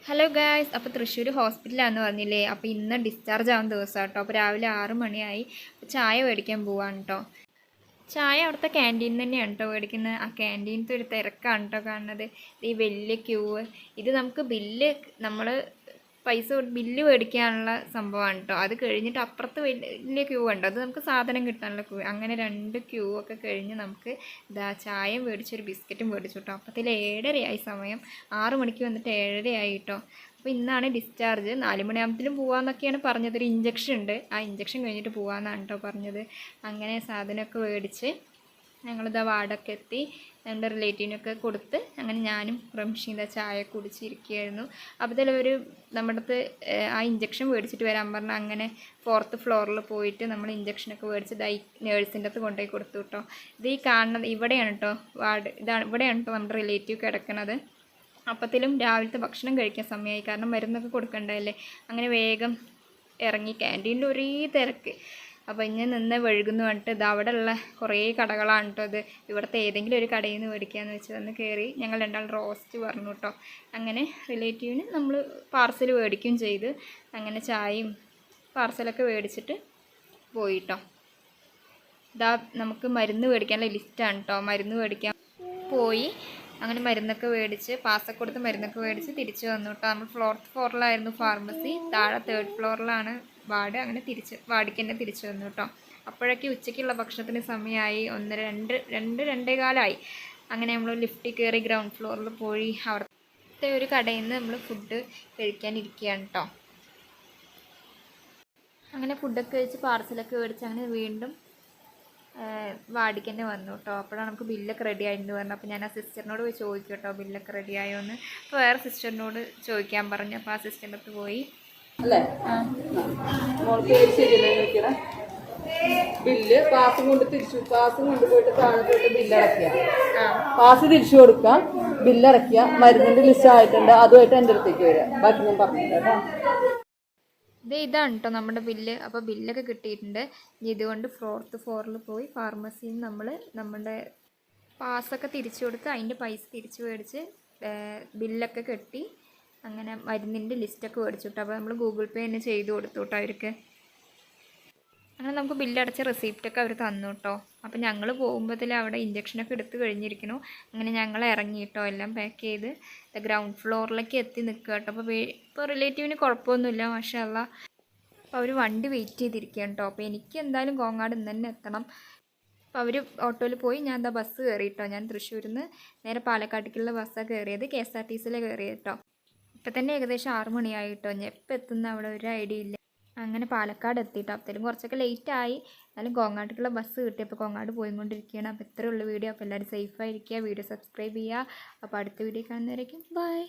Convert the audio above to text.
Hello guys, അപ്പോൾ തൃശ്ശൂർ ഹോസ്പിറ്റലാണെന്ന് പറഞ്ഞില്ലേ. അപ്പോൾ ഇന്ന് ഡിസ്ചാർജ് ആവുന്ന ദിവസമാണ് കേട്ടോ. അപ്പോൾ രാവിലെ 6 മണിയായി. ചായ മേടിക്കാൻ പോവാണ് കേട്ടോ. ചായ അവിടുത്തെ ക്യാൻറ്റീൻ തന്നെയാണ് കേട്ടോ മേടിക്കുന്നത്. ആ ക്യാൻറ്റീനത്തെ ഒരു തിരക്കാണ് കേട്ടോ കാണുന്നത്. ഈ വലിയ ക്യൂ. ഇത് നമുക്ക് നമ്മൾ ബില്ല് മേടിക്കാനുള്ള സംഭവമാണ് കേട്ടോ. അത് കഴിഞ്ഞിട്ട് അപ്പുറത്ത് വലിയ ക്യൂ ഉണ്ട്, അത് നമുക്ക് സാധനം കിട്ടാനുള്ള ക്യൂ. അങ്ങനെ 2 ക്യൂ ഒക്കെ കഴിഞ്ഞ് നമുക്ക് ചായയും മേടിച്ചൊരു ബിസ്ക്കറ്റും മേടിച്ചു കേട്ടോ. അപ്പത്തിൽ 7:30 സമയം. 6 മണിക്ക് വന്നിട്ട് 7:30 കേട്ടോ. അപ്പോൾ ഇന്നാണ് ഡിസ്ചാർജ്. 4 മണിയാകുമ്പത്തിലും പോകാമെന്നൊക്കെയാണ് പറഞ്ഞത്. ഒരു ഇഞ്ചക്ഷൻ ഉണ്ട്, ആ ഇഞ്ചക്ഷൻ കഴിഞ്ഞിട്ട് പോകാമെന്നാണ് കേട്ടോ പറഞ്ഞത്. അങ്ങനെ സാധനമൊക്കെ മേടിച്ച് ഞങ്ങളിതാ വാർഡൊക്കെ എത്തി. എൻ്റെ റിലേറ്റീവിനൊക്കെ കൊടുത്ത് അങ്ങനെ ഞാനും റംഷീൻ ചായ കുടിച്ചിരിക്കുകയായിരുന്നു. അപ്പോൾ നമ്മുടെ അടുത്ത് ആ ഇഞ്ചക്ഷൻ മേടിച്ചിട്ട് വരാൻ പറഞ്ഞാൽ അങ്ങനെ 4th ഫ്ലോറിൽ പോയിട്ട് നമ്മൾ ഇഞ്ചക്ഷനൊക്കെ മേടിച്ച് നേഴ്സിൻ്റെ അടുത്ത് കൊണ്ടുപോയി കൊടുത്തു കേട്ടോ. ഇത് ഈ കാണുന്നത് ഇവിടെയാണ് കേട്ടോ വാർഡ്. ഇവിടെയാണ് കേട്ടോ നമ്മുടെ റിലേറ്റീവ് കിടക്കുന്നത്. അപ്പത്തിലും രാവിലത്തെ ഭക്ഷണം കഴിക്കാൻ സമയമായി, കാരണം മരുന്നൊക്കെ കൊടുക്കണ്ടല്ലേ. അങ്ങനെ വേഗം ഇറങ്ങി. ക്യാൻറ്റീനിൽ ഒരേ തിരക്ക്. അപ്പോൾ ഇങ്ങനെ നിന്ന് വഴുകുന്നു പറഞ്ഞിട്ട് ഇത് അവിടെ ഉള്ള കുറേ കടകളാണ് കേട്ടോ. ഇത് ഇവിടുത്തെ ഏതെങ്കിലും ഒരു കടയിൽ നിന്ന് മേടിക്കാമെന്ന് വെച്ച് വന്ന് കയറി. ഞങ്ങൾ 2 റോസ്റ്റ് പറഞ്ഞു കേട്ടോ. അങ്ങനെ റിലേറ്റീവിന് നമ്മൾ പാർസൽ മേടിക്കുകയും ചെയ്ത് അങ്ങനെ ചായയും പാർസലൊക്കെ മേടിച്ചിട്ട് പോയി കേട്ടോ. നമുക്ക് മരുന്ന് മേടിക്കാനുള്ള ലിസ്റ്റാണ് കേട്ടോ. മരുന്ന് മേടിക്കാൻ പോയി. അങ്ങനെ മരുന്നൊക്കെ മേടിച്ച് പാസ്സൊക്കെ കൊടുത്ത് മരുന്നൊക്കെ മേടിച്ച് തിരിച്ച് വന്നു കേട്ടോ. നമ്മൾ 4th ഫ്ലോറിലായിരുന്നു ഫാർമസി, താഴെ 3rd ഫ്ലോറിലാണ് വാർഡ്. അങ്ങനെ വാർഡിക്ക് തന്നെ തിരിച്ചു വന്നു കേട്ടോ. അപ്പോഴൊക്കെ ഉച്ചയ്ക്കുള്ള ഭക്ഷണത്തിന് സമയമായി. 2:15 അങ്ങനെ നമ്മൾ ലിഫ്റ്റിൽ കയറി ഗ്രൗണ്ട് ഫ്ലോറിൽ പോയി അവിടുത്തെ ഒരു കടയിൽ നിന്ന് നമ്മൾ ഫുഡ് കഴിക്കാനിരിക്കുകയാണ് കേട്ടോ. അങ്ങനെ ഫുഡൊക്കെ കഴിച്ച് പാർസലൊക്കെ മേടിച്ച് അങ്ങനെ വീണ്ടും വാർഡിക്ക് തന്നെ വന്നു കേട്ടോ. അപ്പോഴാണ് നമുക്ക് ബില്ലൊക്കെ റെഡി ആയിരുന്നു പറഞ്ഞു. അപ്പോൾ ഞാൻ ആ സിസ്റ്ററിനോട് പോയി ചോദിക്കും കേട്ടോ ബില്ലൊക്കെ റെഡി ആയോ എന്ന്. അപ്പോൾ വേറെ സിസ്റ്ററിനോട് ചോദിക്കാൻ പറഞ്ഞു. അപ്പോൾ ആ സിസ്റ്ററിൻ്റെ അടുത്ത് പോയി അല്ലേ ബില്ല് പാസും കൊണ്ടുപോയിട്ട് താഴെ പോയിട്ട് ബില്ലടക്കുക, പാസ് തിരിച്ചു കൊടുക്കുക, ബില്ലടക്കുക, മരുന്നിന്റെ ലിസ്റ്റ് ആയിട്ടുണ്ട്, അതുമായിട്ട് എൻ്റെ അടുത്തേക്ക് വരിക. ബാക്കി ഞാൻ പറഞ്ഞില്ല കേട്ടോ. ഇതാണ് കേട്ടോ നമ്മുടെ ബില്ല്. അപ്പോൾ ബില്ലൊക്കെ കിട്ടിയിട്ടുണ്ട്. ഇതുകൊണ്ട് 4th ഫ്ലോറിൽ പോയി ഫാർമസിയിൽ നമ്മൾ നമ്മുടെ പാസ്സൊക്കെ തിരിച്ചു കൊടുത്ത് അതിൻ്റെ പൈസ തിരിച്ചു മേടിച്ച് ബില്ലൊക്കെ കെട്ടി അങ്ങനെ മരുന്നിൻ്റെ ലിസ്റ്റൊക്കെ മേടിച്ചു കേട്ടോ. അപ്പോൾ നമ്മൾ ഗൂഗിൾ പേ തന്നെ ചെയ്ത് കൊടുത്തു കേട്ടോ അവർക്ക്. അങ്ങനെ നമുക്ക് ബില്ലടച്ച റെസിപ്റ്റൊക്കെ അവർ തന്നു കേട്ടോ. അപ്പോൾ ഞങ്ങൾ പോകുമ്പോഴത്തേൽ അവിടെ ഇഞ്ചക്ഷനൊക്കെ എടുത്ത് കഴിഞ്ഞിരിക്കുന്നു. അങ്ങനെ ഞങ്ങൾ ഇറങ്ങി കേട്ടോ, എല്ലാം പാക്ക് ചെയ്ത് ഗ്രൗണ്ട് ഫ്ലോറിലേക്ക് എത്തി നിൽക്കുക കേട്ടോ. ഇപ്പോൾ റിലേറ്റീവിന് കുഴപ്പമൊന്നുമില്ല, മാഷാല്ലാ. അപ്പോൾ അവർ വണ്ടി വെയിറ്റ് ചെയ്തിരിക്കുകയാണ് കേട്ടോ. അപ്പോൾ എനിക്ക് എന്തായാലും കോങ്ങാട് ഇന്ന് തന്നെ എത്തണം. അപ്പോൾ അവർ ഓട്ടോയിൽ പോയി. ഞാൻ ബസ് കയറി കേട്ടോ. ഞാൻ തൃശ്ശൂരിൽ നിന്ന് നേരെ പാലക്കാട്ടേക്കുള്ള ബസ്സാണ് കയറിയത്. KSRTCയിലെ കയറിയത് കേട്ടോ. ഇപ്പം തന്നെ ഏകദേശം 6 മണിയായി കേട്ടോ. ഞാൻ എപ്പോൾ എത്തുന്ന അവിടെ ഒരു ഐഡിയ ഇല്ല. അങ്ങനെ പാലക്കാട് എത്തിയിട്ടോ. അപ്പോഴത്തേലും കുറച്ചൊക്കെ ലേറ്റായി. എന്നാലും കോങ്ങാട്ടേക്കുള്ള ബസ് കിട്ടിയപ്പോൾ കോങ്ങാട് പോയിക്കൊണ്ടിരിക്കുകയാണ്. അപ്പോൾ ഇത്രയുള്ള വീഡിയോ. അപ്പോൾ എല്ലാവരും സേഫായിരിക്കുക, വീഡിയോ സബ്സ്ക്രൈബ് ചെയ്യുക. അപ്പോൾ അടുത്ത വീഡിയോ കാണുന്നവരേക്കും ബൈ.